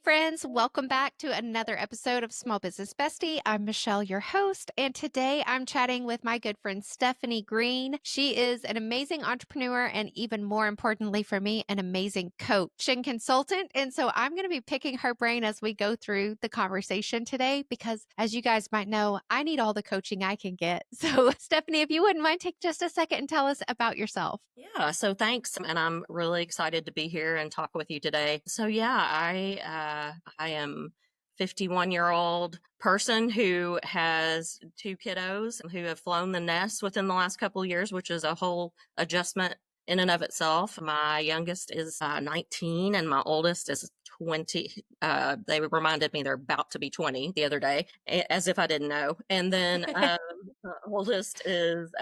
friends. Welcome back to another episode of Small Business Bestie. I'm Michelle, your host, and today I'm chatting with my good friend Stephanie Greene. She is an amazing entrepreneur and, even more importantly for me, an amazing coach and consultant. And so I'm going to be picking her brain as we go through the conversation today because, as you guys might know, I need all the coaching I can get. So, Stephanie, if you wouldn't mind, take just a second and tell us about yourself. Yeah, so thanks, and I'm really excited to be here and talk with you today. So yeah, I am 51-year-old person who has two kiddos who have flown the nest within the last couple of years, which is a whole adjustment in and of itself. My youngest is 19 and my oldest is 20. They reminded me they're about to be 20 the other day, as if I didn't know. And then the oldest is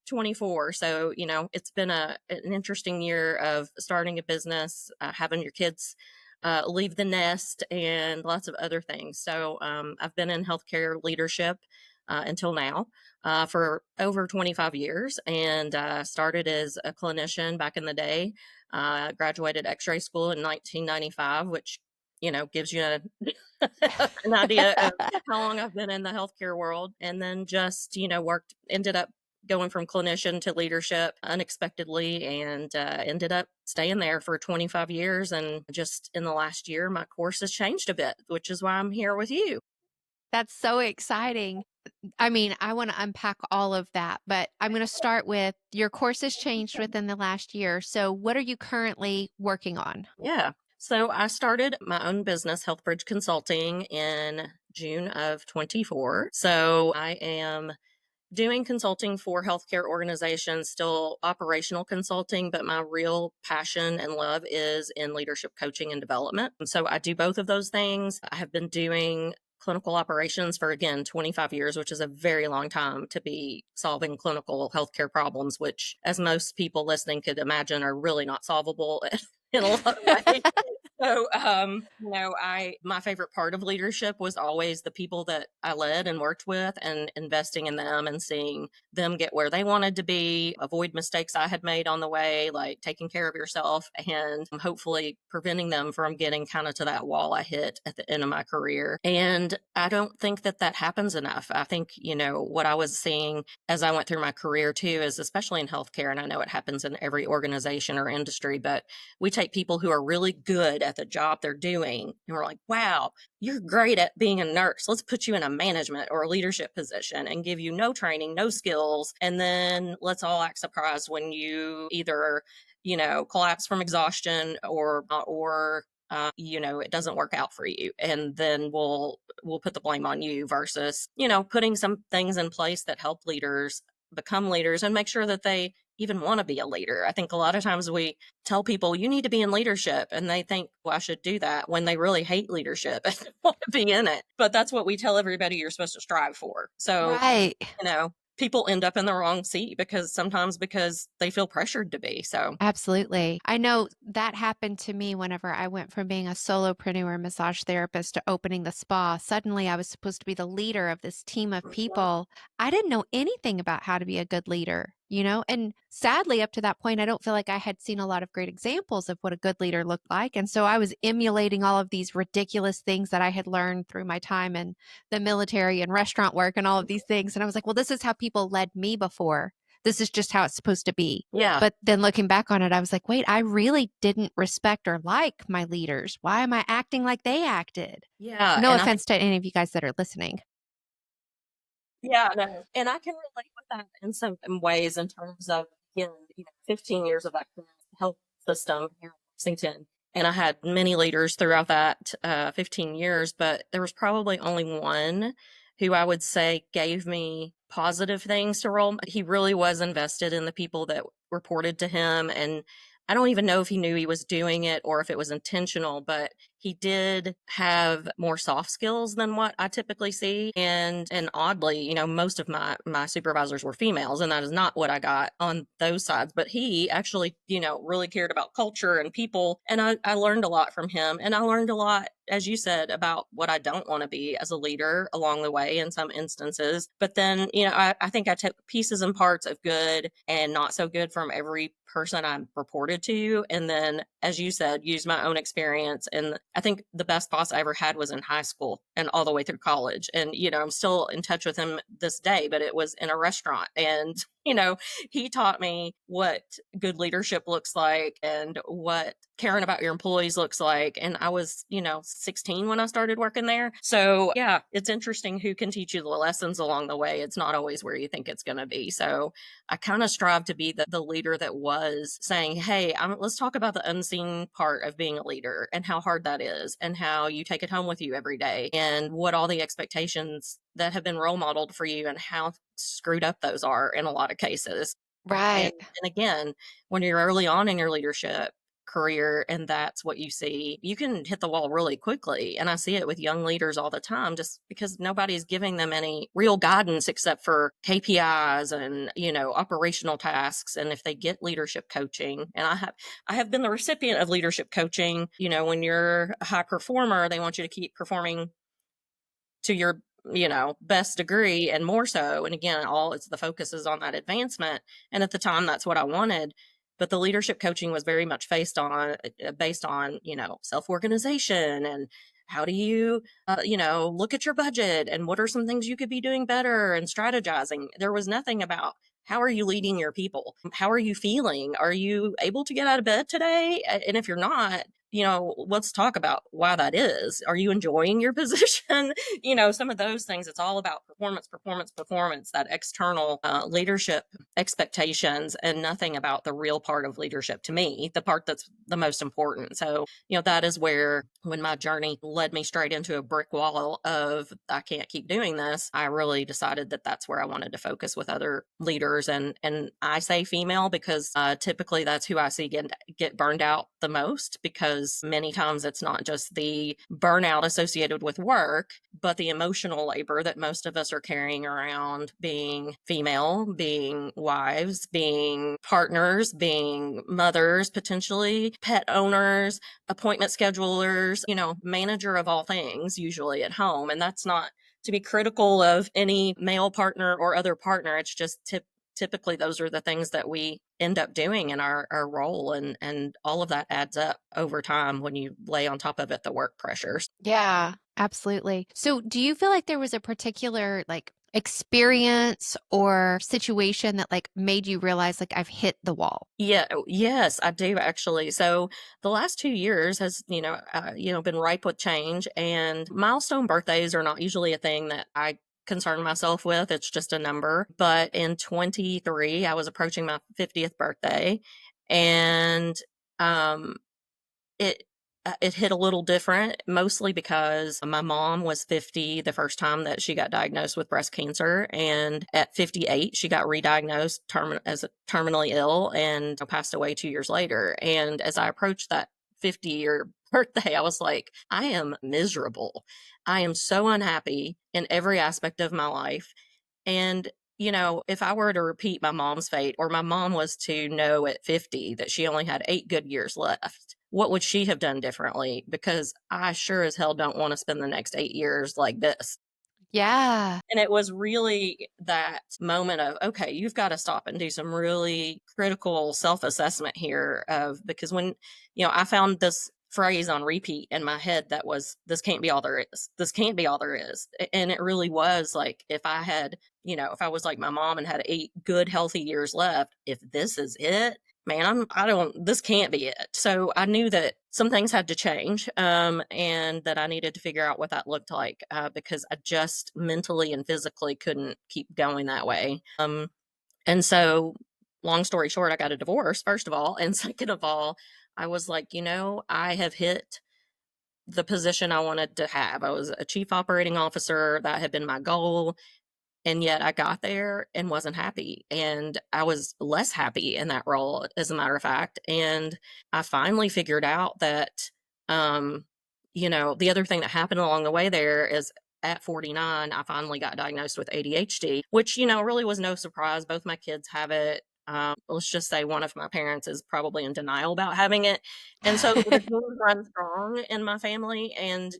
24. So, it's been an interesting year of starting a business, having your kids leave the nest, and lots of other things. So, I've been in healthcare leadership until now for over 25 years, and started as a clinician back in the day. Graduated X-ray school in 1995, which gives you an idea of how long I've been in the healthcare world, and then just ended up going from clinician to leadership unexpectedly, and ended up staying there for 25 years. And just in the last year, my course has changed a bit, which is why I'm here with you. That's so exciting. I mean, I want to unpack all of that, but I'm going to start with your course has changed within the last year. So, what are you currently working on? Yeah. So I started my own business, Healthbridge Consulting, in June of 24. So I am doing consulting for healthcare organizations, still operational consulting, but my real passion and love is in leadership coaching and development. And so I do both of those things. I have been doing clinical operations for, again, 25 years, which is a very long time to be solving clinical healthcare problems, which, as most people listening could imagine, are really not solvable in a lot of ways. So, my favorite part of leadership was always the people that I led and worked with, and investing in them and seeing them get where they wanted to be, avoid mistakes I had made on the way, like taking care of yourself, and hopefully preventing them from getting kind of to that wall I hit at the end of my career. And I don't think that happens enough. I think, what I was seeing as I went through my career too is, especially in healthcare, and I know it happens in every organization or industry, but we take people who are really good at the job they're doing, and we're like, wow, you're great at being a nurse. Let's put you in a management or a leadership position and give you no training, no skills. And then let's all act surprised when you either, collapse from exhaustion, or it doesn't work out for you. And then we'll put the blame on you versus, putting some things in place that help leaders become leaders and make sure that they even want to be a leader. I think a lot of times we tell people you need to be in leadership, and they think, well, I should do that, when they really hate leadership and want to be in it. But that's what we tell everybody you're supposed to strive for. So, Right. people end up in the wrong seat because they feel pressured to be. So, Absolutely. I know that happened to me whenever I went from being a solopreneur massage therapist to opening the spa. Suddenly, I was supposed to be the leader of this team of people. I didn't know anything about how to be a good leader, And sadly, up to that point, I don't feel like I had seen a lot of great examples of what a good leader looked like. And so I was emulating all of these ridiculous things that I had learned through my time in the military and restaurant work and all of these things. And I was like, well, this is how people led me before. This is just how it's supposed to be. yeah. But then looking back on it, I was like, wait, I really didn't respect or like my leaders. Why am I acting like they acted? Yeah. No And I offense to any of you guys that are listening. Yeah, no, and I can relate with that in some ways, in terms of, 15 years of that health system here in Lexington. And I had many leaders throughout that 15 years, but there was probably only one who I would say gave me positive things to roll. He really was invested in the people that reported to him. And I don't even know if he knew he was doing it or if it was intentional, but he did have more soft skills than what I typically see. And oddly, most of my supervisors were females, and that is not what I got on those sides. But he actually, really cared about culture and people. And I learned a lot from him. And I learned a lot, as you said, about what I don't want to be as a leader along the way in some instances. But then, I think I took pieces and parts of good and not so good from every person I reported to. And then as you said, use my own experience. And I think the best boss I ever had was in high school and all the way through college. And, I'm still in touch with him this day, but it was in a restaurant. And, he taught me what good leadership looks like and what caring about your employees looks like. And I was, 16 when I started working there. So yeah, it's interesting who can teach you the lessons along the way. It's not always where you think it's going to be. So I kind of strive to be the leader that was saying, hey, let's talk about the unseen part of being a leader and how hard that is and how you take it home with you every day and what all the expectations that have been role modeled for you and how screwed up those are in a lot of cases. And Right. and again, when you're early on in your leadership career and that's what you see, you can hit the wall really quickly. And I see it with young leaders all the time just because nobody's giving them any real guidance except for KPIs and, operational tasks. And if they get leadership coaching, and I have been the recipient of leadership coaching, when you're a high performer, they want you to keep performing to your best degree and more so, and again, all it's the focus is on that advancement, and at the time that's what I wanted, but the leadership coaching was very much based on self-organization and how do you look at your budget and what are some things you could be doing better and strategizing. There was nothing about how are you leading your people, how are you feeling, are you able to get out of bed today, and if you're not, let's talk about why that is. Are you enjoying your position? Some of those things. It's all about performance, performance, performance, that external leadership expectations, and nothing about the real part of leadership to me, the part that's the most important. So, that is where, when my journey led me straight into a brick wall of, I can't keep doing this, I really decided that that's where I wanted to focus with other leaders. And I say female because typically that's who I see get burned out the most, because many times it's not just the burnout associated with work, but the emotional labor that most of us are carrying around, being female, being wives, being partners, being mothers, potentially pet owners, appointment schedulers, manager of all things, usually at home. And that's not to be critical of any male partner or other partner. It's just typically those are the things that we end up doing in our role, and all of that adds up over time when you lay on top of it the work pressures. Yeah, absolutely. So, do you feel like there was a particular like experience or situation that like made you realize like I've hit the wall? Yeah, yes, I do actually. So the last 2 years has, been ripe with change, and milestone birthdays are not usually a thing that I concern myself with. It's just a number. But in 23, I was approaching my 50th birthday, and um, it it hit a little different, mostly because my mom was 50 the first time that she got diagnosed with breast cancer, and at 58 she got re-diagnosed as terminally ill and passed away 2 years later. And as I approached that 50-year birthday, I was like, I am miserable. I am so unhappy in every aspect of my life. And, if I were to repeat my mom's fate, or my mom was to know at 50 that she only had 8 good years left, what would she have done differently? Because I sure as hell don't want to spend the next 8 years like this. Yeah. And it was really that moment of, okay, you've got to stop and do some really critical self assessment here. Because when, I found this phrase on repeat in my head that was, this can't be all there is. This can't be all there is. And it really was like, if I had, if I was like my mom and had 8 good, healthy years left, if this is it, man, this can't be it. So I knew that some things had to change, and that I needed to figure out what that looked like, because I just mentally and physically couldn't keep going that way. And so, long story short, I got a divorce, first of all. And second of all, I was like, I have hit the position I wanted to have. I was a chief operating officer. That had been my goal. And yet I got there and wasn't happy. And I was less happy in that role, as a matter of fact. And I finally figured out that, the other thing that happened along the way there is, at 49, I finally got diagnosed with ADHD, which, really was no surprise. Both my kids have it. Let's just say one of my parents is probably in denial about having it. And so the genes run strong in my family. And,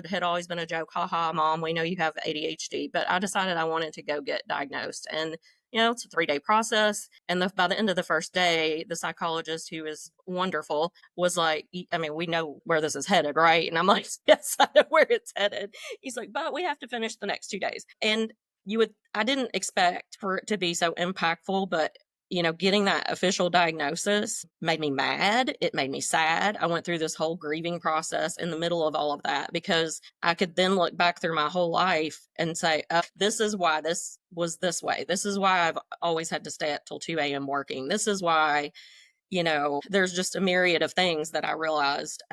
had always been a joke, haha, mom, we know you have ADHD. But I decided I wanted to go get diagnosed. And it's a 3-day process. And by the end of the first day, the psychologist, who is wonderful, was like, I mean, we know where this is headed, right? And I'm like, yes, I know where it's headed. He's like, but we have to finish the next 2 days. And I didn't expect for it to be so impactful, but getting that official diagnosis made me mad. It made me sad. I went through this whole grieving process in the middle of all of that, because I could then look back through my whole life and say, this is why this was this way. This is why I've always had to stay up till 2 a.m. working. This is why, there's just a myriad of things that I realized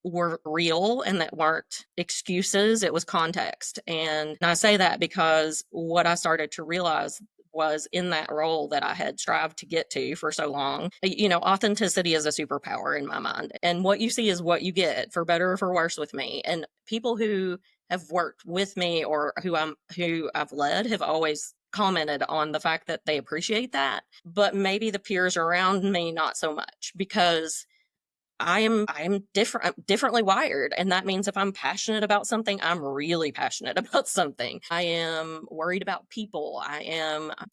were real and that weren't excuses. It was context. And I say that because what I started to realize was, in that role that I had strived to get to for so long, authenticity is a superpower in my mind. And what you see is what you get, for better or for worse, with me. And people who have worked with me, or who I've led, have always commented on the fact that they appreciate that, but maybe the peers around me not so much, because I'm different. I'm differently wired. And that means if I'm passionate about something, I'm really passionate about something. I am worried about people. I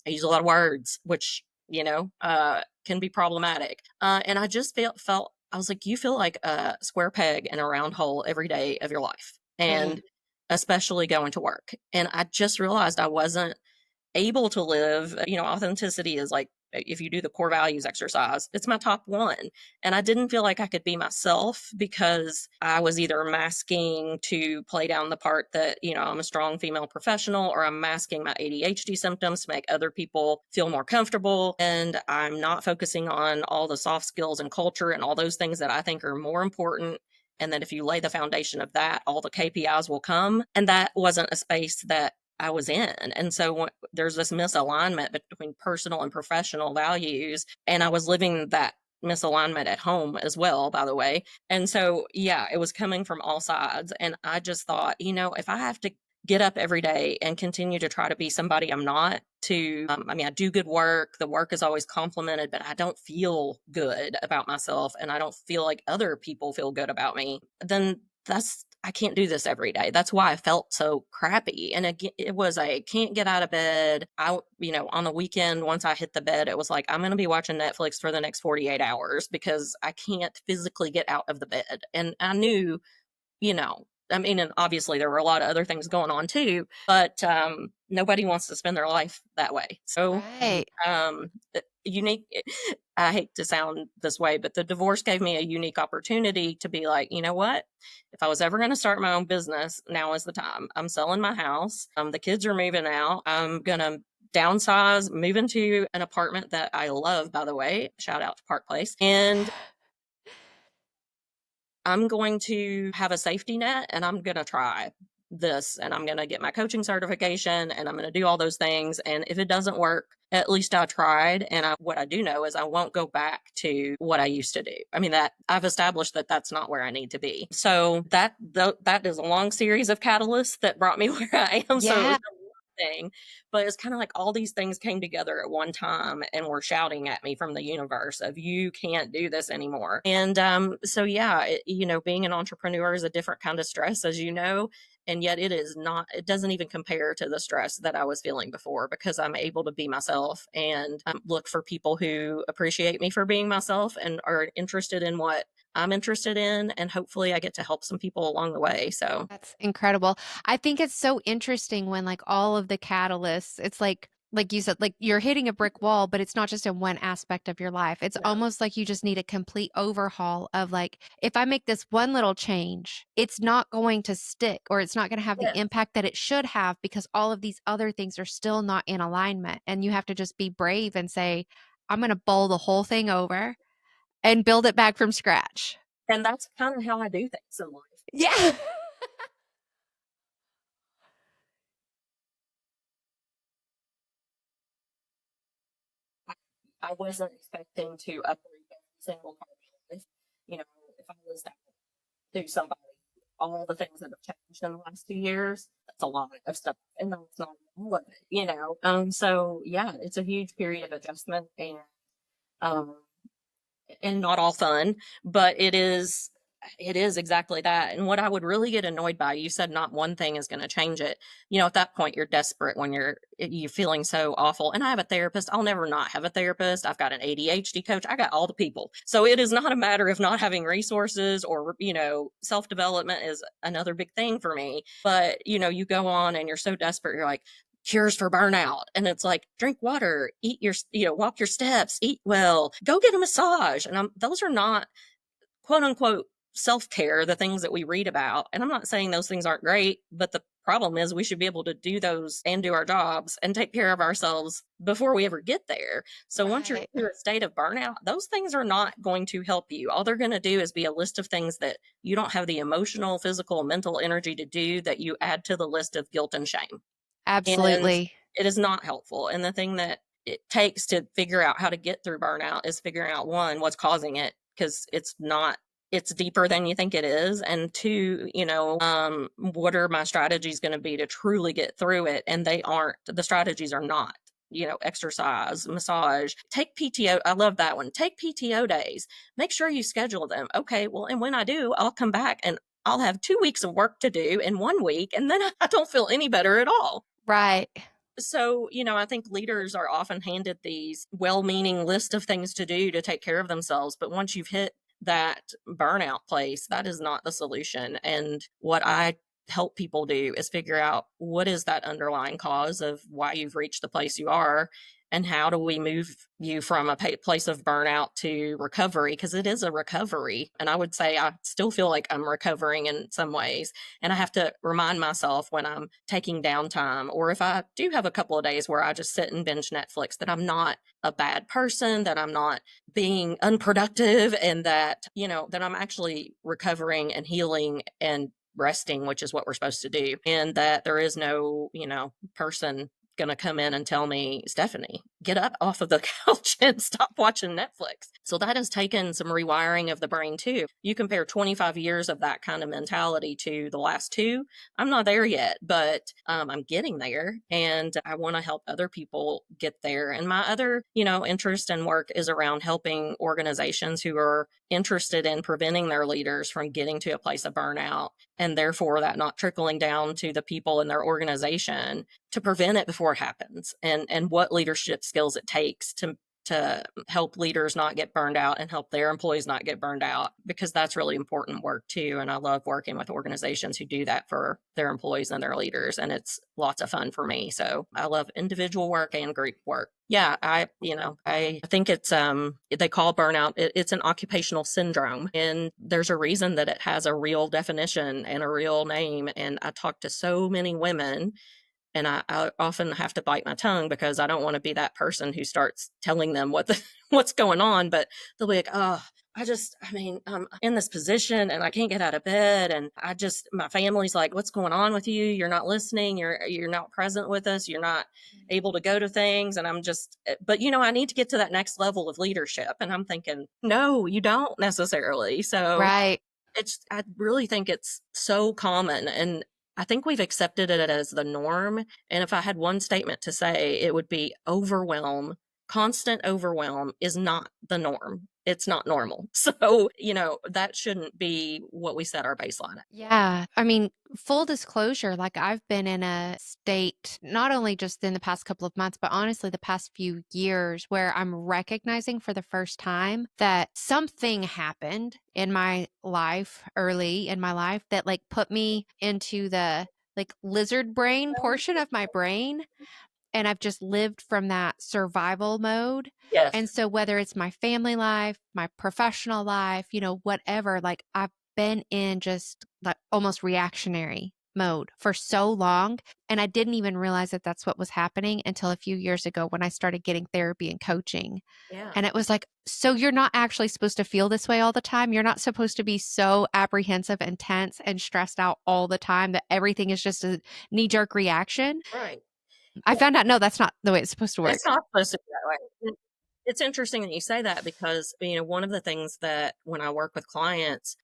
use a lot of words, which, can be problematic. And I just felt, I was like, you feel like a square peg in a round hole every day of your life. Mm. And especially going to work. And I just realized I wasn't able to live, authenticity is like, if you do the core values exercise, it's my top one. And I didn't feel like I could be myself, because I was either masking to play down the part that, I'm a strong female professional, or I'm masking my ADHD symptoms to make other people feel more comfortable. And I'm not focusing on all the soft skills and culture and all those things that I think are more important. And that if you lay the foundation of that, all the KPIs will come. And that wasn't a space that I was in. And so there's this misalignment between personal and professional values. And I was living that misalignment at home as well, by the way. And so, yeah, it was coming from all sides. And I just thought, if I have to get up every day and continue to try to be somebody I'm not, I mean, I do good work. The work is always complimented, but I don't feel good about myself, and I don't feel like other people feel good about me, then I can't do this every day. That's why I felt so crappy. And again, it was, I can't get out of bed. On the weekend, once I hit the bed, it was like, I'm going to be watching Netflix for the next 48 hours, because I can't physically get out of the bed. And I knew, I mean, and obviously there were a lot of other things going on too, but nobody wants to spend their life that way. So, Right. unique. I hate to sound this way, but the divorce gave me a unique opportunity to be like, you know what? If I was ever going to start my own business, now is the time. I'm selling my house. The kids are moving out. I'm going to downsize, move into an apartment that I love, by the way. Shout out to Park Place. And I'm going to have a safety net, and I'm going to try this, and I'm going to get my coaching certification, and I'm going to do all those things. And if it doesn't work, at least I tried. And what I do know is I won't go back to what I used to do. I mean, that I've established that that's not where I need to be. So that is a long series of catalysts that brought me where I am. So it Yeah. was thing, but it's kind of like all these things came together at one time and were shouting at me from the universe of, you can't do this anymore. And so yeah, being an entrepreneur is a different kind of stress, as you know, and yet it doesn't even compare to the stress that I was feeling before, because I'm able to be myself and look for people who appreciate me for being myself and are interested in what I'm interested in, and hopefully I get to help some people along the way. So That's incredible. I think it's so interesting when like all of the catalysts, it's like you said, like you're hitting a brick wall, but it's not just in one aspect of your life. It's no, almost like you just need a complete overhaul of like, if I make this one little change, it's not going to stick, or it's not going to have the yeah. impact that it should have, because all of these other things are still not in alignment. And you have to just be brave and say, I'm going to bowl the whole thing over and build it back from scratch. And that's kind of how I do things in life. Yeah. I, I wasn't expecting to uproot every single part of my life. If I was to somebody all the things that have changed in the last 2 years, that's a lot of stuff. And that's not all of it. So yeah, it's a huge period of adjustment, um, and not all fun, but it is. It is exactly that. And what I would really get annoyed by, you said not one thing is going to change it. At that point you're desperate when you feeling so awful. And I have a therapist. I'll never not have a therapist. I've got an ADHD coach. I got all the people. So it is not a matter of not having resources or, self-development is another big thing for me. But, you go on and you're so desperate. You're like, cures for burnout. And it's like, drink water, eat walk your steps, eat well, go get a massage. And those are not quote unquote self care, the things that we read about. And I'm not saying those things aren't great, but the problem is we should be able to do those and do our jobs and take care of ourselves before we ever get there. So once you're Right. in a state of burnout, those things are not going to help you. All they're going to do is be a list of things that you don't have the emotional, physical, mental energy to do, that you add to the list of guilt and shame. And Absolutely. it is not helpful. And the thing that it takes to figure out how to get through burnout is figuring out, one, what's causing it, because it's deeper than you think it is. And two, what are my strategies going to be to truly get through it? And the strategies are not, exercise, massage, take PTO. I love that one. Take PTO days. Make sure you schedule them. Okay. Well, and when I do, I'll come back and I'll have 2 weeks of work to do in 1 week. And then I don't feel any better at all. Right. So, I think leaders are often handed these well meaning list of things to do to take care of themselves. But once you've hit that burnout place, that is not the solution. And what I help people do is figure out what is that underlying cause of why you've reached the place you are, and how do we move you from a place of burnout to recovery, because it is a recovery. And I would say I still feel like I'm recovering in some ways, and I have to remind myself when I'm taking downtime, or if I do have a couple of days where I just sit and binge Netflix, that I'm not a bad person, that I'm not being unproductive, and that I'm actually recovering and healing and resting, which is what we're supposed to do. And that there is no, person going to come in and tell me, Stephanie, get up off of the couch and stop watching Netflix. So that has taken some rewiring of the brain too. You compare 25 years of that kind of mentality to the last two. I'm not there yet, but I'm getting there, and I want to help other people get there. And my other, interest and work is around helping organizations who are interested in preventing their leaders from getting to a place of burnout, and therefore that not trickling down to the people in their organization, to prevent it before it happens, and what leadership skills it takes to help leaders not get burned out and help their employees not get burned out, because that's really important work too. And I love working with organizations who do that for their employees and their leaders, and it's lots of fun for me. So I love individual work and group work. Yeah, I think it's they call burnout, it's an occupational syndrome, and there's a reason that it has a real definition and a real name. And I talk to so many women, and I often have to bite my tongue because I don't want to be that person who starts telling them what's going on. But they'll be like, oh, I'm in this position and I can't get out of bed. And my family's like, what's going on with you? You're not listening. You're not present with us. You're not able to go to things. And but I need to get to that next level of leadership. And I'm thinking, no, you don't necessarily. So Right. I really think it's so common, and I think we've accepted it as the norm. And if I had one statement to say, it would be overwhelm. Constant overwhelm is not the norm. It's not normal. So, that shouldn't be what we set our baseline at. Yeah. I mean, full disclosure, like I've been in a state, not only just in the past couple of months, but honestly, the past few years, where I'm recognizing for the first time that something happened in my life, early in my life, that like put me into the like lizard brain portion of my brain, and I've just lived from that survival mode. Yes. And so whether it's my family life, my professional life, whatever, like I've been in just like almost reactionary mode for so long. And I didn't even realize that that's what was happening until a few years ago when I started getting therapy and coaching. Yeah. And it was like, so you're not actually supposed to feel this way all the time. You're not supposed to be so apprehensive and tense and stressed out all the time that everything is just a knee jerk reaction. Right. I found out, no, that's not the way it's supposed to It's work. not supposed to be that way. It's interesting that you say that, because, one of the things that when I work with clients,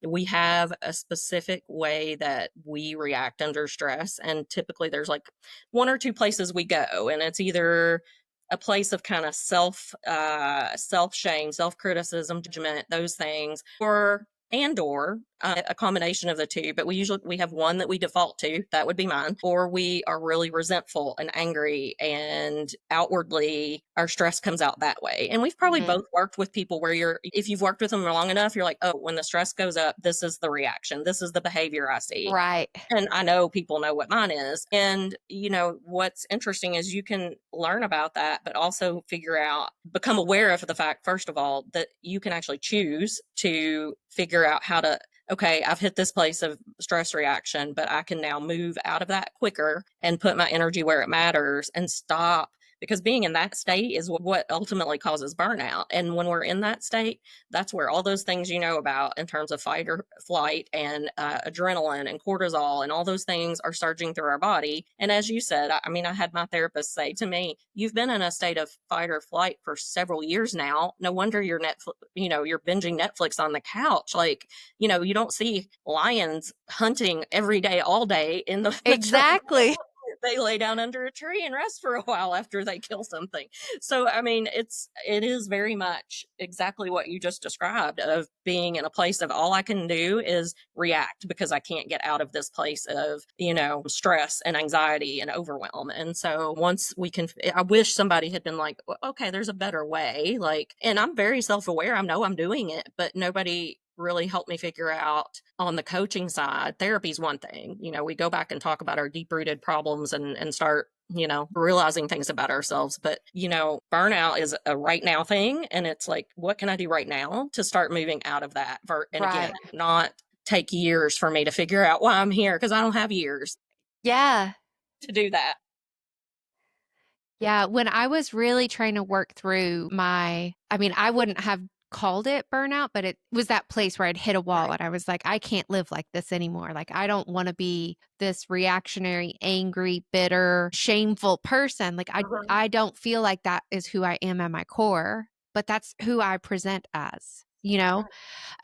we have a specific way that we react under stress. And typically there's like one or two places we go, and it's either a place of kind of self shame, self criticism, judgment, those things, or and or a combination of the two, but we have one that we default to, that would be mine, or we are really resentful and angry, and outwardly our stress comes out that way. And we've probably Mhm. both worked with people where if you've worked with them long enough, you're like, oh, when the stress goes up, this is the reaction, this is the behavior I see. Right. And I know people know what mine is. And, what's interesting is you can learn about that, but also become aware of the fact, first of all, that you can actually choose to figure out how to, okay, I've hit this place of stress reaction, but I can now move out of that quicker and put my energy where it matters and stop. Because being in that state is what ultimately causes burnout. And when we're in that state, that's where all those things you know about in terms of fight or flight and adrenaline and cortisol and all those things are surging through our body. And as you said, I mean, I had my therapist say to me, "You've been in a state of fight or flight for several years now. No wonder you're you're binging Netflix on the couch. Like, you don't see lions hunting every day, all day in the jungle." Exactly. They lay down under a tree and rest for a while after they kill something. So, I mean, it is very much exactly what you just described, of being in a place of all I can do is react because I can't get out of this place of, stress and anxiety and overwhelm. And so once I wish somebody had been like, "Well, okay, there's a better way." Like, and I'm very self-aware. I know I'm doing it, but nobody really helped me figure out on the coaching side. Therapy's one thing. We go back and talk about our deep rooted problems and start, realizing things about ourselves. But, burnout is a right now thing. And it's like, what can I do right now to start moving out of that? And again, Right. not take years for me to figure out why I'm here, because I don't have years Yeah. to do that. Yeah, when I was really trying to work through I wouldn't have called it burnout, but it was that place where I'd hit a wall Right. and I was like, I can't live like this anymore. Like, I don't want to be this reactionary, angry, bitter, shameful person. Like, Mhm. I don't feel like that is who I am at my core, but that's who I present as, you know?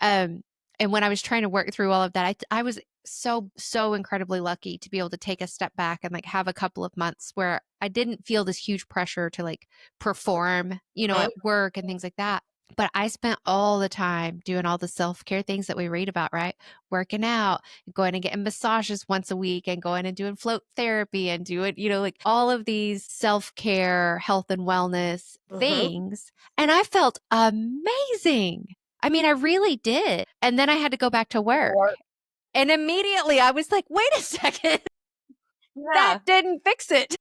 Um, and when I was trying to work through all of that, I was so incredibly lucky to be able to take a step back and like have a couple of months where I didn't feel this huge pressure to like perform, Mhm. at work and things like that. But I spent all the time doing all the self-care things that we read about, right? Working out, going and getting massages once a week and going and doing float therapy and doing, like all of these self-care, health and wellness Mhm. things. And I felt amazing. I mean, I really did. And then I had to go back to work. Or And immediately I was like, wait a second, that yeah. didn't fix it.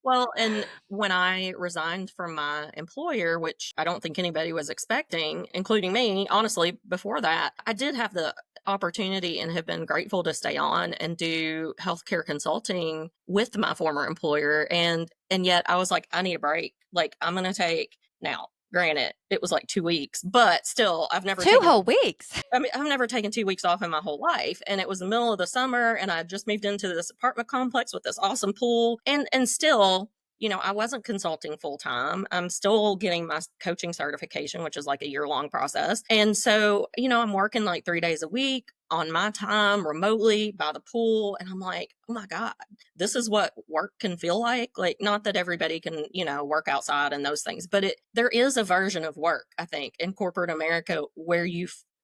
Well, and when I resigned from my employer, which I don't think anybody was expecting, including me, honestly, before that, I did have the opportunity and have been grateful to stay on and do healthcare consulting with my former employer. And yet I was like, I need a break. Like, I'm gonna take now. Granted, it was like 2 weeks, but still, Two whole weeks. I've never taken 2 weeks off in my whole life. And it was the middle of the summer, and I just moved into this apartment complex with this awesome pool. And still, I wasn't consulting full time. I'm still getting my coaching certification, which is like a year-long process. And so, I'm working like 3 days a week on my time remotely by the pool. And I'm like, oh my God, this is what work can feel like. Like, not that everybody can, work outside and those things, but there is a version of work, I think, in corporate America where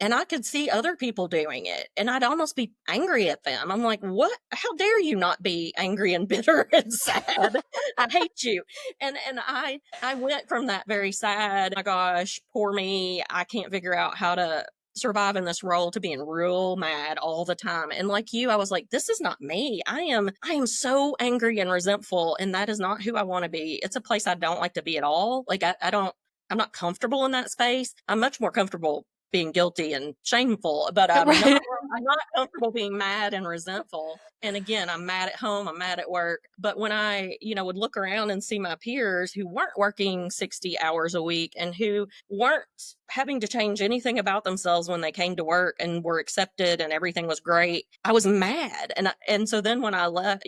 and I could see other people doing it, and I'd almost be angry at them. I'm like, what? How dare you not be angry and bitter and sad? I hate you. And I went from that very sad, my gosh, poor me, I can't figure out how to survive in this role, to being real mad all the time. And like you, I was like, this is not me. I am so angry and resentful, and that is not who I want to be. It's a place I don't like to be at all. Like, I'm not comfortable in that space. I'm much more comfortable being guilty and shameful, but Right. I'm not comfortable being mad and resentful. And again, I'm mad at home, I'm mad at work. But when I, would look around and see my peers who weren't working 60 hours a week and who weren't having to change anything about themselves when they came to work and were accepted and everything was great, I was mad. And so then when I left,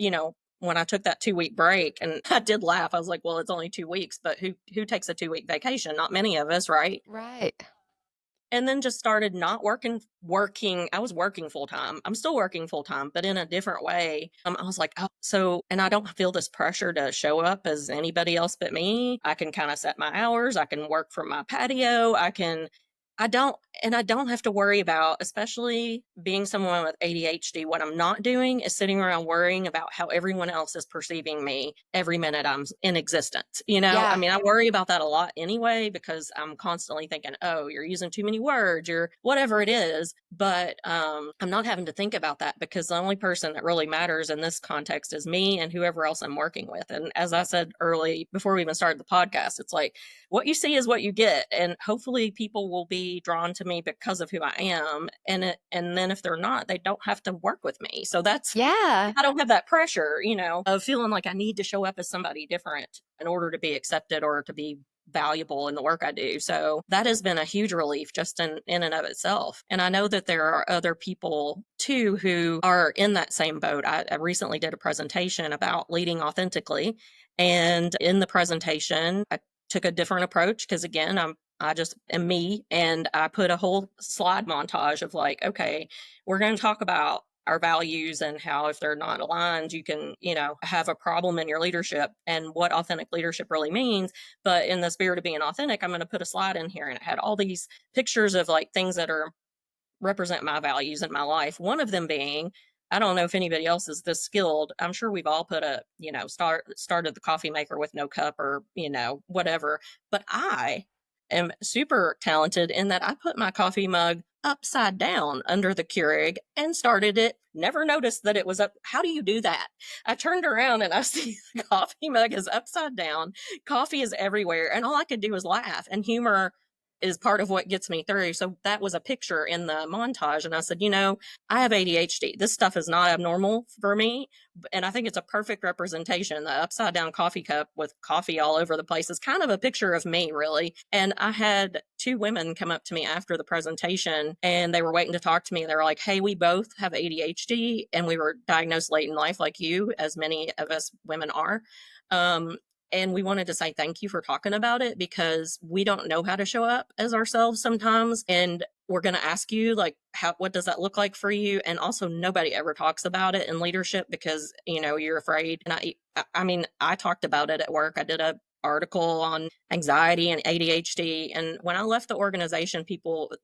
when I took that 2 week break, and I did laugh, I was like, well, it's only 2 weeks, but who takes a 2 week vacation? Not many of us, right? Right. And then just started not working. I was working full time. I'm still working full time, but in a different way. I was like, oh, so, and I don't feel this pressure to show up as anybody else but me. I can kind of set my hours. I can work from my patio. I can I don't have to worry about, especially being someone with ADHD, what I'm not doing is sitting around worrying about how everyone else is perceiving me every minute I'm in existence. I Yeah. mean, I worry about that a lot anyway because I'm constantly thinking, oh, you're using too many words, you're whatever it is. But I'm not having to think about that because the only person that really matters in this context is me and whoever else I'm working with. And as I said early, before we even started the podcast, it's like, what you see is what you get, and hopefully people will be drawn to me because of who I am, and then if they're not, they don't have to work with me. So that's, Yeah. I don't have that pressure, of feeling like I need to show up as somebody different in order to be accepted or to be valuable in the work I do. So that has been a huge relief just in and of itself. And I know that there are other people too who are in that same boat. I recently did a presentation about leading authentically. And in the presentation, I took a different approach because again, I just am me, and I put a whole slide montage of like, okay, we're going to talk about our values and how if they're not aligned, you can, have a problem in your leadership and what authentic leadership really means. But in the spirit of being authentic, I'm going to put a slide in here and it had all these pictures of like things that are represent my values in my life. One of them being, I don't know if anybody else is this skilled. I'm sure we've all put a, started the coffee maker with no cup or, whatever. But I am super talented in that I put my coffee mug upside down under the Keurig and started it. Never noticed that it was up. How do you do that? I turned around and I see the coffee mug is upside down. Coffee is everywhere. And all I could do was laugh, and humor is part of what gets me through. So that was a picture in the montage. And I said, I have ADHD. This stuff is not abnormal for me. And I think it's a perfect representation. The upside down coffee cup with coffee all over the place is kind of a picture of me, really. And I had two women come up to me after the presentation and they were waiting to talk to me. They were like, hey, we both have ADHD and we were diagnosed late in life, like you, as many of us women are. Um, and we wanted to say thank you for talking about it because we don't know how to show up as ourselves sometimes. And we're going to ask you, like, what does that look like for you? And also, nobody ever talks about it in leadership because, you're afraid. And I mean, I talked about it at work. I did a article on anxiety and ADHD. And when I left the organization,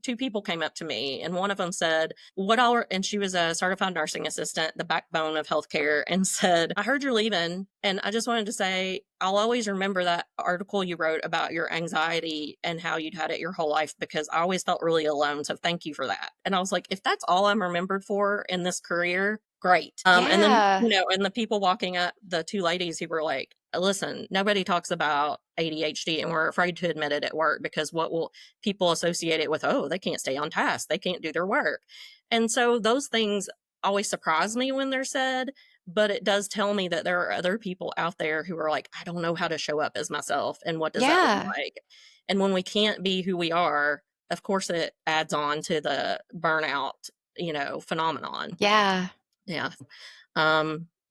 two people came up to me and one of them said, and she was a certified nursing assistant, the backbone of healthcare, and said, I heard you're leaving. And I just wanted to say, I'll always remember that article you wrote about your anxiety and how you'd had it your whole life because I always felt really alone. So thank you for that. And I was like, if that's all I'm remembered for in this career, great. And then, Yeah. and the people walking up, the two ladies who were like, listen, nobody talks about ADHD and we're afraid to admit it at work because what will people associate it with? Oh, they can't stay on task. They can't do their work. And so those things always surprise me when they're said, but it does tell me that there are other people out there who are like, I don't know how to show up as myself. And what does that look Yeah. like? And when we can't be who we are, of course, it adds on to the burnout, phenomenon. Yeah. Yeah.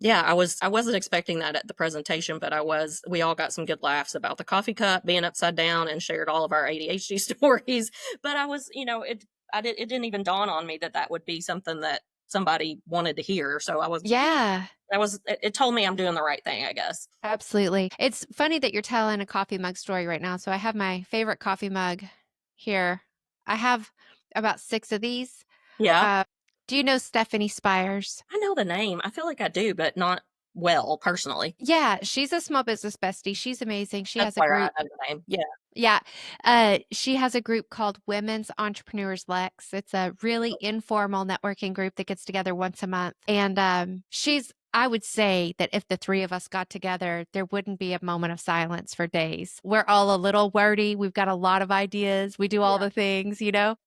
Yeah, I wasn't expecting that at the presentation, but we all got some good laughs about the coffee cup being upside down and shared all of our ADHD stories. But I was, it didn't even dawn on me that that would be something that somebody wanted to hear. So Yeah. it told me I'm doing the right thing, I guess. Absolutely. It's funny that you're telling a coffee mug story right now. So I have my favorite coffee mug here. I have about 6 of these. Yeah. Uh, do you know Stephanie Spires? I know the name. I feel like I do, but not well personally. Yeah, she's a small business bestie. She's amazing. She That's has a where I group. know the name. Yeah. Yeah. She has a group called Women's Entrepreneurs Lex. It's a really informal networking group that gets together once a month. And I would say that if the three of us got together, there wouldn't be a moment of silence for days. We're all a little wordy. We've got a lot of ideas. We do all Yeah. the things,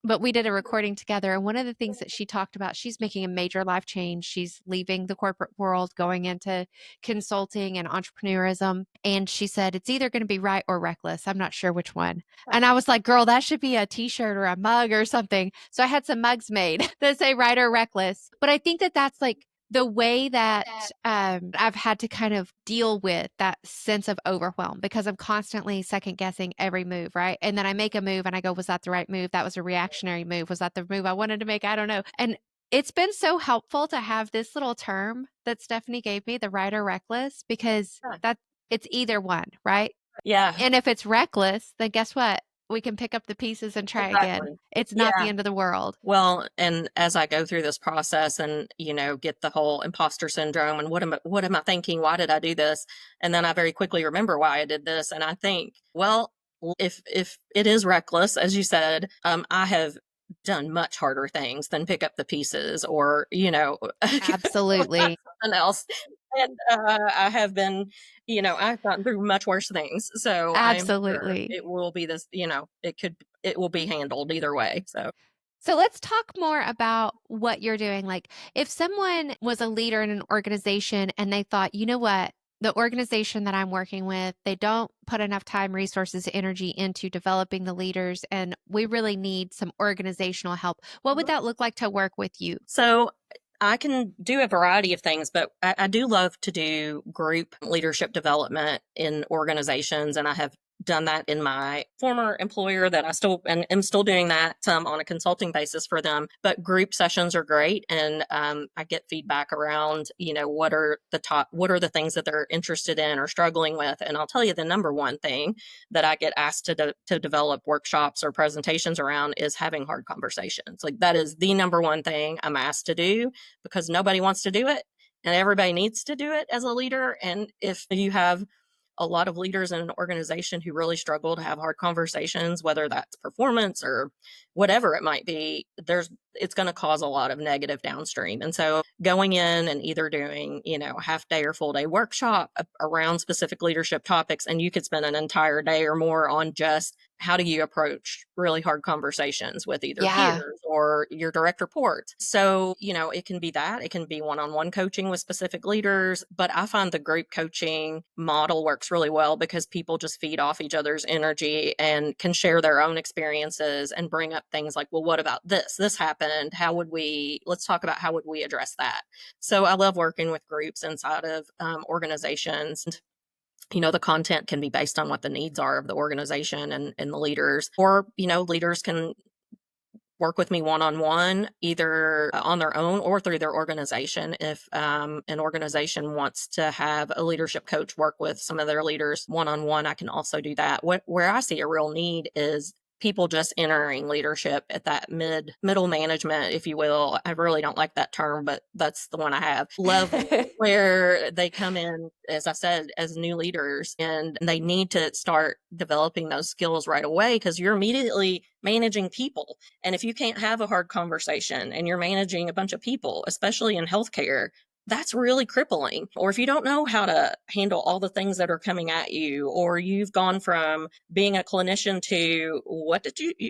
but we did a recording together. And one of the things that she talked about, she's making a major life change. She's leaving the corporate world, going into consulting and entrepreneurism. And she said, it's either going to be right or reckless. I'm not sure which one. And I was like, girl, that should be a t-shirt or a mug or something. So I had some mugs made that say right or reckless. But I think that that's like the way that I've had to kind of deal with that sense of overwhelm because I'm constantly second guessing every move, right? And then I make a move and I go, was that the right move? That was a reactionary move. Was that the move I wanted to make? I don't know. And it's been so helpful to have this little term that Stephanie gave me, the right or reckless, because Yeah. it's either one, right? Yeah. And if it's reckless, then guess what? we can pick up the pieces and try again. Exactly. It's not the Yeah. end of the world. Well, and as I go through this process and, get the whole imposter syndrome and what am I thinking? Why did I do this? And then I very quickly remember why I did this. And I think, well, if it is reckless, as you said, I have done much harder things than pick up the pieces or, Absolutely. something else. And I have been, I've gotten through much worse things. So I'm sure Absolutely. it will be this, it will be handled either way. So. So let's talk more about what you're doing. Like, if someone was a leader in an organization and they thought, you know what, the organization that I'm working with, they don't put enough time, resources, energy into developing the leaders, and we really need some organizational help. What would that look like to work with you? So I can do a variety of things, but I do love to do group leadership development in organizations. And I have done that in my former employer that I still and am still doing that on a consulting basis for them. But group sessions are great. And I get feedback around, what are the things that they're interested in or struggling with. And I'll tell you the number one thing that I get asked to develop workshops or presentations around is having hard conversations. Like that is the number one thing I'm asked to do because nobody wants to do it and everybody needs to do it as a leader. And if you have a lot of leaders in an organization who really struggle to have hard conversations, whether that's performance or whatever it might be, it's going to cause a lot of negative downstream. And so going in and either doing, half day or full day workshop around specific leadership topics, and you could spend an entire day or more on just how do you approach really hard conversations with either Yeah. peers or your direct reports. So, it can be that. It can be one-on-one coaching with specific leaders, but I find the group coaching model works really well because people just feed off each other's energy and can share their own experiences and bring up things like, well, what about this? This happened. Let's talk about how would we address that? So I love working with groups inside of organizations. The content can be based on what the needs are of the organization and the leaders, or, leaders can work with me one-on-one, either on their own or through their organization. If an organization wants to have a leadership coach work with some of their leaders one-on-one, I can also do that. Where I see a real need is people just entering leadership at that middle management, if you will. I really don't like that term, but that's the one I have. Level where they come in, as I said, as new leaders, and they need to start developing those skills right away because you're immediately managing people. And if you can't have a hard conversation and you're managing a bunch of people, especially in healthcare, that's really crippling. Or if you don't know how to handle all the things that are coming at you, or you've gone from being a clinician to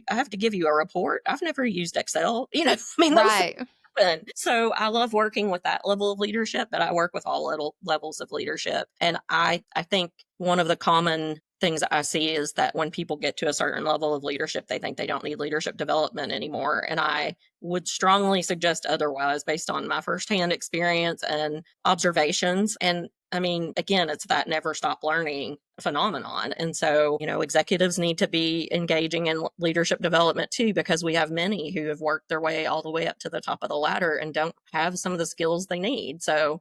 I have to give you a report. I've never used Excel. I mean, those things Right. happen. So I love working with that level of leadership, but I work with all little levels of leadership. And I think one of the common things I see is that when people get to a certain level of leadership, they think they don't need leadership development anymore. And I would strongly suggest otherwise based on my firsthand experience and observations. And I mean, again, it's that never stop learning phenomenon. And so, executives need to be engaging in leadership development too, because we have many who have worked their way all the way up to the top of the ladder and don't have some of the skills they need. So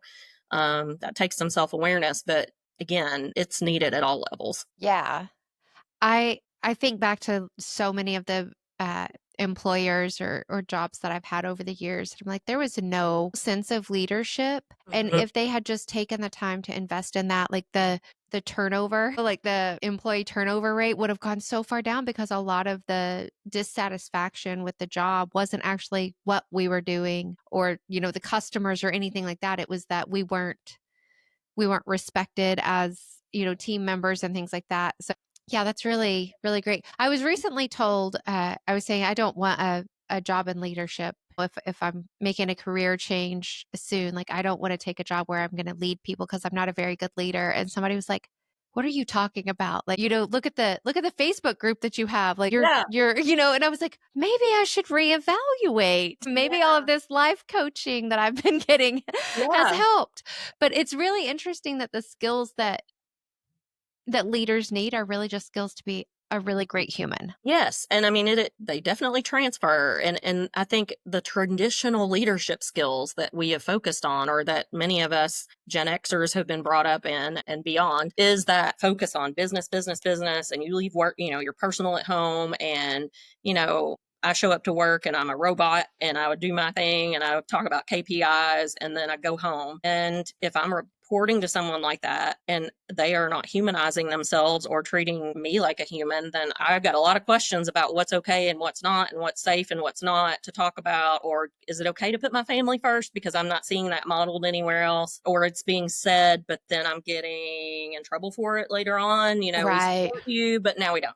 that takes some self-awareness, but again, it's needed at all levels. Yeah. I think back to so many of the employers or jobs that I've had over the years. I'm like, there was no sense of leadership, and Mhm. if they had just taken the time to invest in that, like the turnover, like the employee turnover rate would have gone so far down because a lot of the dissatisfaction with the job wasn't actually what we were doing or the customers or anything like that. It was that we weren't respected as team members and things like that. So yeah, that's really really great. I was recently told, I was saying I don't want a job in leadership. If I'm making a career change soon, like I don't want to take a job where I'm going to lead people because I'm not a very good leader. And somebody was like, what are you talking about? Like, look at the Facebook group that you have. Like Yeah. and I was like, maybe I should reevaluate. Maybe all Yeah. of this life coaching that I've been getting has Yeah. helped. But it's really interesting that the skills that leaders need are really just skills to be a really great human. Yes, and I mean they definitely transfer, and I think the traditional leadership skills that we have focused on, or that many of us Gen Xers have been brought up in and beyond, is that focus on business, business, business, and you leave work, your personal at home, and I show up to work and I'm a robot and I would do my thing and I would talk about KPIs and then I go home. And if I'm reporting to someone like that and they are not humanizing themselves or treating me like a human, then I've got a lot of questions about what's okay and what's not, and what's safe and what's not to talk about. Or is it okay to put my family first because I'm not seeing that modeled anywhere else? Or it's being said, but then I'm getting in trouble for it later on. We Right. support you, but now we don't.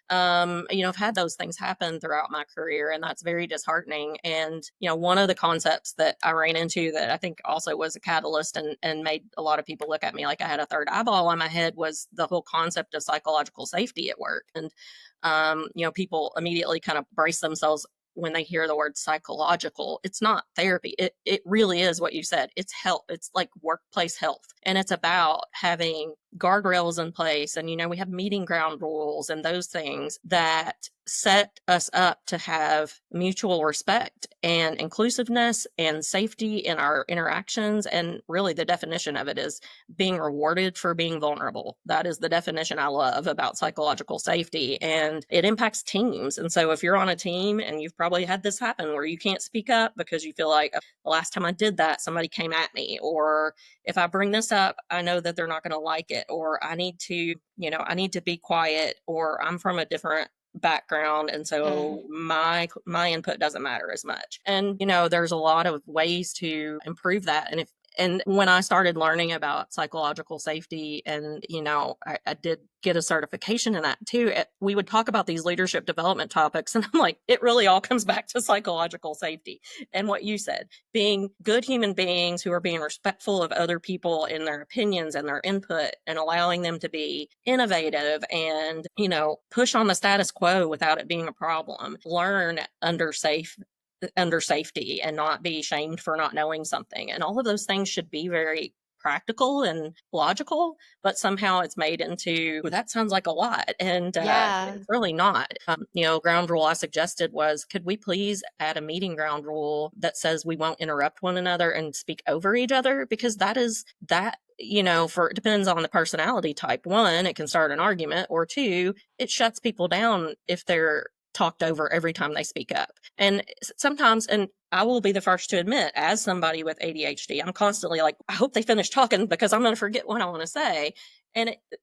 I've had those things happen throughout my career, and that's very disheartening. And, one of the concepts that I ran into that I think also was a catalyst and made a lot of people look at me like I had a third eyeball on my head was the whole concept of psychological safety at work. And, people immediately kind of brace themselves when they hear the word psychological. It's not therapy. It really is what you said. It's health. It's like workplace health. And it's about having guardrails in place. And, we have meeting ground rules and those things that set us up to have mutual respect and inclusiveness and safety in our interactions. And really, the definition of it is being rewarded for being vulnerable. That is the definition I love about psychological safety. And it impacts teams. And so, if you're on a team and you've probably had this happen where you can't speak up because you feel like the last time I did that, somebody came at me, or if I bring this up, I know that they're not going to like it, or I need to be quiet, or I'm from a different background and Mm. so my input doesn't matter as much. And there's a lot of ways to improve that. And when I started learning about psychological safety, and I did get a certification in that too, we would talk about these leadership development topics, and I'm like, it really all comes back to psychological safety. And what you said, being good human beings who are being respectful of other people in their opinions and their input, and allowing them to be innovative and push on the status quo without it being a problem. Learn under safety and not be shamed for not knowing something. And all of those things should be very practical and logical, but somehow it's made into, "Well, that sounds like a lot." And Yeah. it's really not. Ground rule I suggested was, could we please add a meeting ground rule that says we won't interrupt one another and speak over each other? Because for it depends on the personality type. One, it can start an argument, or two, it shuts people down if they're talked over every time they speak up. And sometimes, and I will be the first to admit, as somebody with ADHD, I'm constantly like, I hope they finish talking because I'm going to forget what I want to say.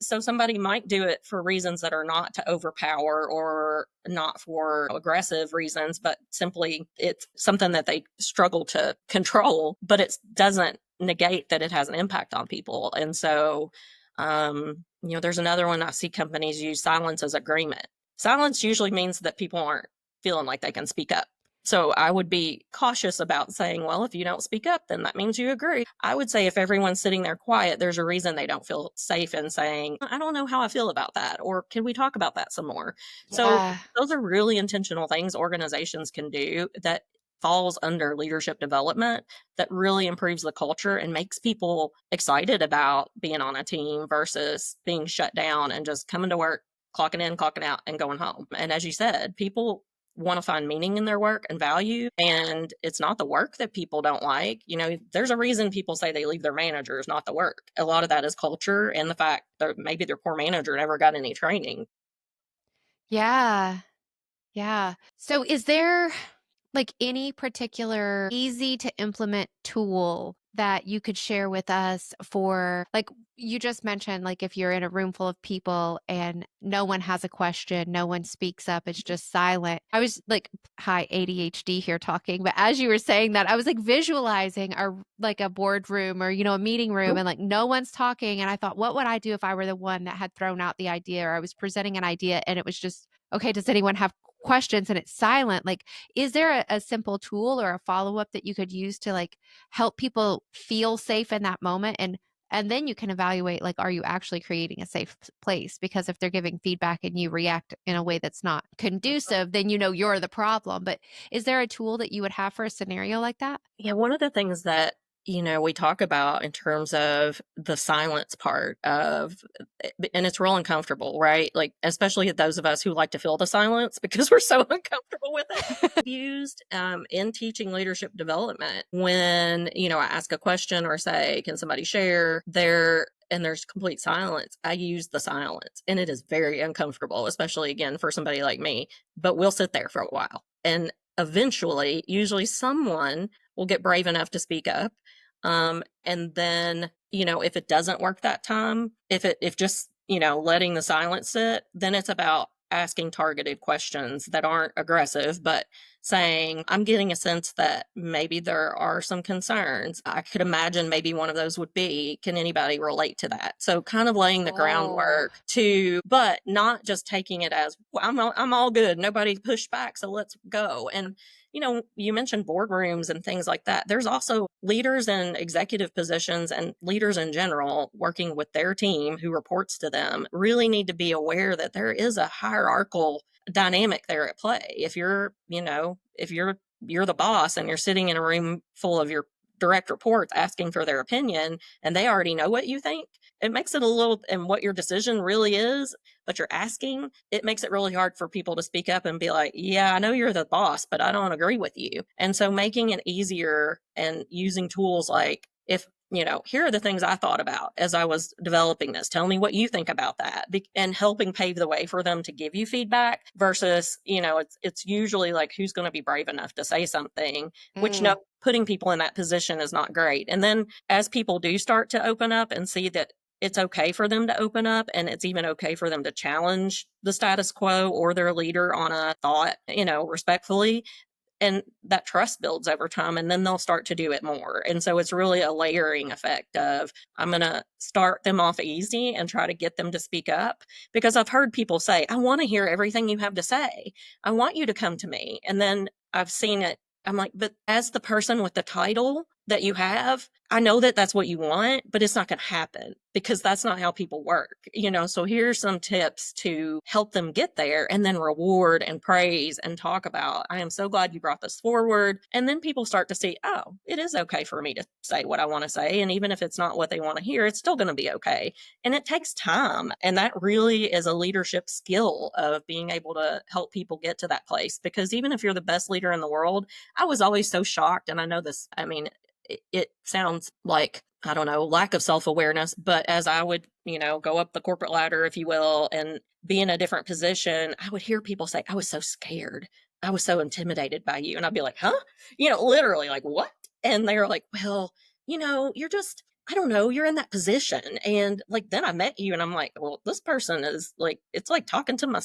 So somebody might do it for reasons that are not to overpower or not for aggressive reasons, but simply it's something that they struggle to control, but it doesn't negate that it has an impact on people. And so, there's another one I see companies use: silence as agreement. Silence usually means that people aren't feeling like they can speak up. So I would be cautious about saying, well, if you don't speak up, then that means you agree. I would say if everyone's sitting there quiet, there's a reason they don't feel safe in saying, I don't know how I feel about that, or can we talk about that some more? So Yeah. those are really intentional things organizations can do that falls under leadership development, that really improves the culture and makes people excited about being on a team versus being shut down and just coming to work, clocking in, clocking out, and going home. And as you said, people want to find meaning in their work and value. And it's not the work that people don't like. There's a reason people say they leave their managers, not the work. A lot of that is culture and the fact that maybe their poor manager never got any training. Yeah. Yeah. So is there like any particular easy to implement tool that you could share with us for like you just mentioned, like if you're in a room full of people and no one has a question, no one speaks up, it's just silent. I was like, hi, ADHD here talking, but as you were saying that, I was like visualizing a boardroom or a meeting room and like no one's talking, and I thought, what would I do if I were the one that had thrown out the idea, or I was presenting an idea and it was just, okay, does anyone have questions, and it's silent? Like, is there a simple tool or a follow-up that you could use to, like, help people feel safe in that moment? And then you can evaluate, like, are you actually creating a safe place? Because if they're giving feedback and you react in a way that's not conducive, then you're the problem. But is there a tool that you would have for a scenario like that? Yeah, one of the things that we talk about in terms of the silence part of and it's real uncomfortable, right? Like, especially those of us who like to fill the silence because we're so uncomfortable with it. Used in teaching leadership development when, I ask a question or say, can somebody share there? And there's complete silence. I use the silence and it is very uncomfortable, especially again for somebody like me. But we'll sit there for a while. And eventually, usually someone will get brave enough to speak up. And then, if it doesn't work that time, if just, letting the silence sit, then it's about asking targeted questions that aren't aggressive, but saying, I'm getting a sense that maybe there are some concerns. I could imagine maybe one of those would be, can anybody relate to that? So kind of laying the Oh. groundwork to, but not just taking it as, well, I'm all good. Nobody pushed back. So let's go. And you mentioned boardrooms and things like that. There's also leaders in executive positions and leaders in general working with their team who reports to them really need to be aware that there is a hierarchical dynamic there at play. If you're the boss and you're sitting in a room full of your direct reports asking for their opinion and they already know what you think, it makes it a little, and what your decision really is, but you're asking, it makes it really hard for people to speak up and be like, yeah, I know you're the boss, but I don't agree with you. And so making it easier and using tools like, if, here are the things I thought about as I was developing this. Tell me what you think about that. And helping pave the way for them to give you feedback versus, it's usually like, who's going to be brave enough to say something, which no, Mm. putting people in that position is not great. And then as people do start to open up and see that it's okay for them to open up and it's even okay for them to challenge the status quo or their leader on a thought, respectfully, and that trust builds over time and then they'll start to do it more. And so it's really a layering effect of, I'm going to start them off easy and try to get them to speak up, because I've heard people say, I want to hear everything you have to say, I want you to come to me. And then I've seen it, I'm like, but as the person with the title that you have, I know that that's what you want, but it's not going to happen because that's not how people work, So here's some tips to help them get there, and then reward and praise and talk about, I am so glad you brought this forward. And then people start to see, oh, it is okay for me to say what I want to say. And even if it's not what they want to hear, it's still going to be okay. And it takes time. And that really is a leadership skill of being able to help people get to that place. Because even if you're the best leader in the world, I was always so shocked. And I know this, I mean, it sounds like, I don't know, lack of self-awareness, but as I would, go up the corporate ladder, if you will, and be in a different position, I would hear people say, I was so scared. I was so intimidated by you. And I'd be like, huh? Literally like, what? And they're like, well, you're just, I don't know, you're in that position. And like, then I met you and I'm like, well, this person is like, it's like talking to my,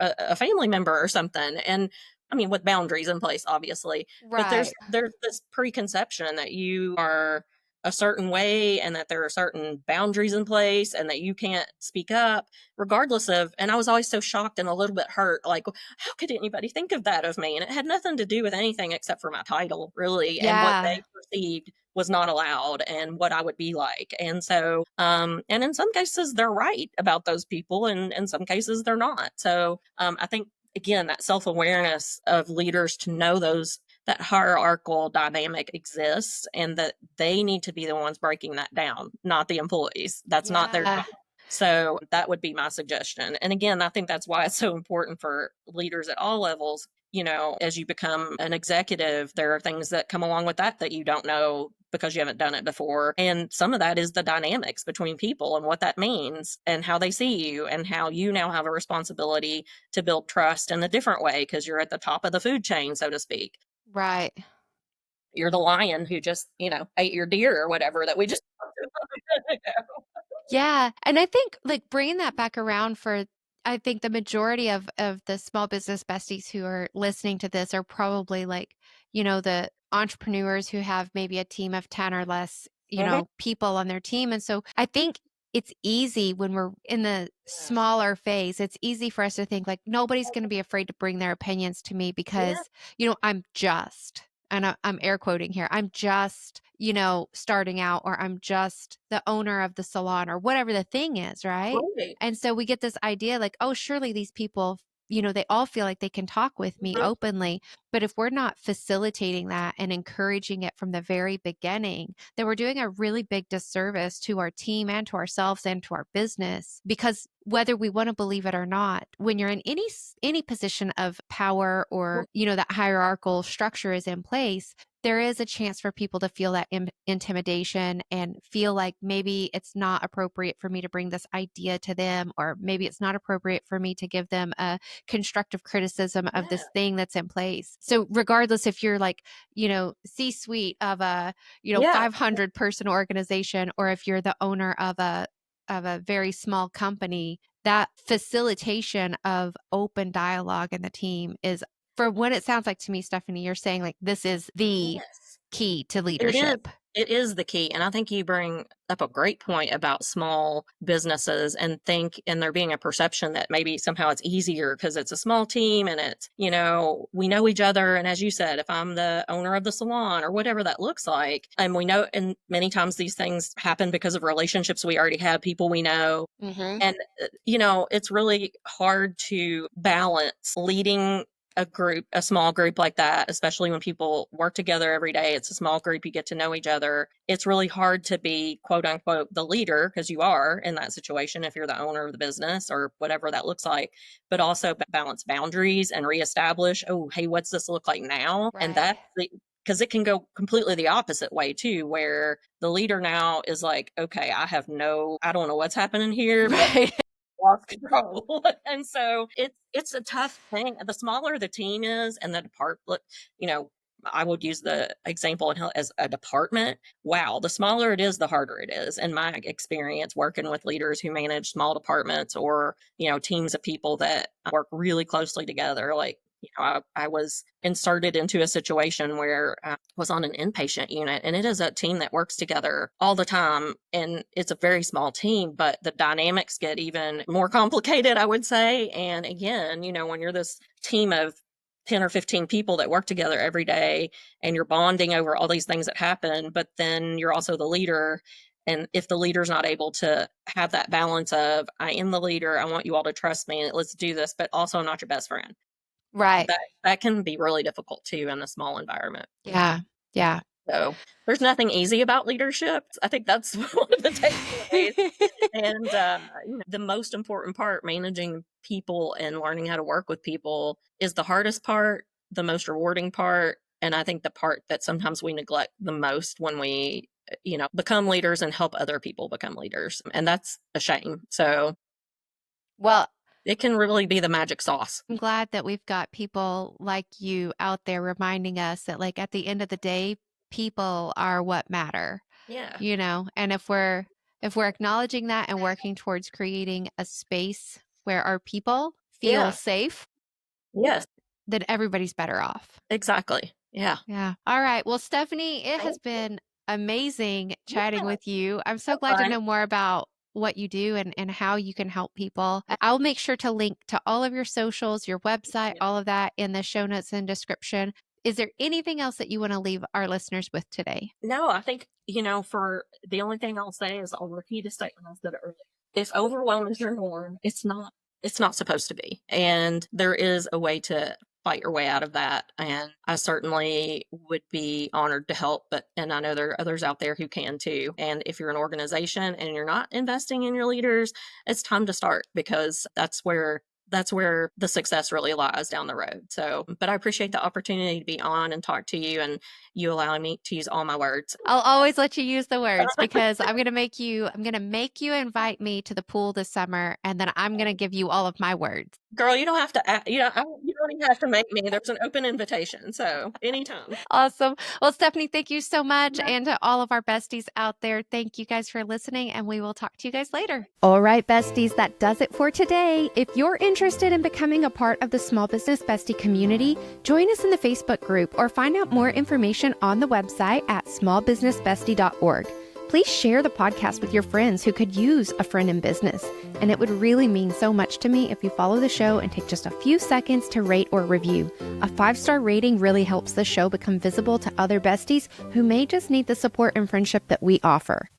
a family member or something. And I mean, with boundaries in place, obviously, but there's Right. there's this preconception that you are a certain way and that there are certain boundaries in place and that you can't speak up regardless of, and I was always so shocked and a little bit hurt, like, how could anybody think of that of me? And it had nothing to do with anything except for my title, really, and what Yeah. they perceived was not allowed and what I would be like. And so and in some cases they're right about those people and in some cases they're not. So I think, again, that self-awareness of leaders to know that hierarchical dynamic exists and that they need to be the ones breaking that down, not the employees. That's not their Yeah. job. So that would be my suggestion. And again, I think that's why it's so important for leaders at all levels. As you become an executive, there are things that come along with that you don't know because you haven't done it before. And some of that is the dynamics between people and what that means and how they see you and how you now have a responsibility to build trust in a different way because you're at the top of the food chain, so to speak. Right. You're the lion who just, ate your deer or whatever that we just Yeah, and I think, like, bringing that back around for I think the majority of the small business besties who are listening to this are probably, like, the entrepreneurs who have maybe a team of 10 or less, Mhm. people on their team, and so I think it's easy when we're in the smaller phase, it's easy for us to think, like, nobody's gonna be afraid to bring their opinions to me Yeah, because, I'm just and I'm air quoting here, I'm just, starting out, or I'm just the owner of the salon, or whatever the thing is, right? right. And so we get this idea like, oh, surely these people they all feel like they can talk with me Mhm. openly. But if we're not facilitating that and encouraging it from the very beginning, then we're doing a really big disservice to our team and to ourselves and to our business. Because whether we want to believe it or not, when you're in any position of power, or that hierarchical structure is in place, there is a chance for people to feel that intimidation and feel like maybe it's not appropriate for me to bring this idea to them, or maybe it's not appropriate for me to give them a constructive criticism of Yeah. this thing that's in place. So regardless if you're like, C-suite of a, Yeah. 500 person organization, or if you're the owner of a very small company, that facilitation of open dialogue in the team is, for what it sounds like to me, Stephanie, you're saying like this is the Yes. key to It is. leadership. It is the key. And I think you bring up a great point about small businesses and there being a perception that maybe somehow it's easier because it's a small team and it's, we know each other. And as you said, if I'm the owner of the salon or whatever that looks like, and we know, and many times these things happen because of relationships we already have, people we know. Mm-hmm. And, it's really hard to balance leading a small group like that, especially when people work together every day. It's a small group, you get to know each other. It's really hard to be quote unquote the leader, because you are in that situation if you're the owner of the business or whatever that looks like, but also balance boundaries and reestablish, oh, hey, what's this look like now? And Right. that's because it can go completely the opposite way too, where the leader now is like, okay, I don't know what's happening here, but Right. lost control. And so it's a tough thing. The smaller the team is and the department, you know, I would use the example as a department. Wow, the smaller it is, the harder it is. In my experience, working with leaders who manage small departments or, teams of people that work really closely together, like, I was inserted into a situation where I was on an inpatient unit, and it is a team that works together all the time. And it's a very small team, but the dynamics get even more complicated, I would say. And again, when you're this team of 10 or 15 people that work together every day and you're bonding over all these things that happen, but then you're also the leader. And if the leader's not able to have that balance of, I am the leader, I want you all to trust me, let's do this, but also I'm not your best friend, Right. that can be really difficult too in a small environment. Yeah. Yeah. So there's nothing easy about leadership. I think that's one of the takeaways. And the most important part, managing people and learning how to work with people, is the hardest part, the most rewarding part, and I think the part that sometimes we neglect the most when we become leaders and help other people become leaders, and that's a shame. So Well, it can really be the magic sauce. I'm glad that we've got people like you out there reminding us that, like, at the end of the day, people are what matter, Yeah. and if we're acknowledging that and working towards creating a space where our people feel Yeah. safe, Yes. then everybody's better off. Exactly. Yeah. Yeah. All right. Well, Stephanie, it has Thank you. been amazing Yeah. chatting with you. I'm so So glad to fun. know more about what you do and how you can help people. I'll make sure to link to all of your socials, your website, all of that in the show notes and description. Is there anything else that you want to leave our listeners with today? No, I think, for the only thing I'll say is I'll repeat a statement I said earlier. If overwhelm is your norm, it's not supposed to be. And there is a way to fight your way out of that. And I certainly would be honored to help, and I know there are others out there who can too. And if you're an organization and you're not investing in your leaders, it's time to start, because that's where the success really lies down the road. So, but I appreciate the opportunity to be on and talk to you, and you allowing me to use all my words. I'll always let you use the words, because I'm going to make you invite me to the pool this summer, and then I'm going to give you all of my words. Girl, you don't have to, you don't even have to make me. There's an open invitation. So anytime. Awesome. Well, Stephanie, thank you so much. And to all of our besties out there, thank you guys for listening, and we will talk to you guys later. All right, besties, that does it for today. If you're interested in becoming a part of the Small Business Bestie community, join us in the Facebook group or find out more information on the website at smallbusinessbestie.org. Please share the podcast with your friends who could use a friend in business. And it would really mean so much to me if you follow the show and take just a few seconds to rate or review. A 5-star rating really helps the show become visible to other besties who may just need the support and friendship that we offer.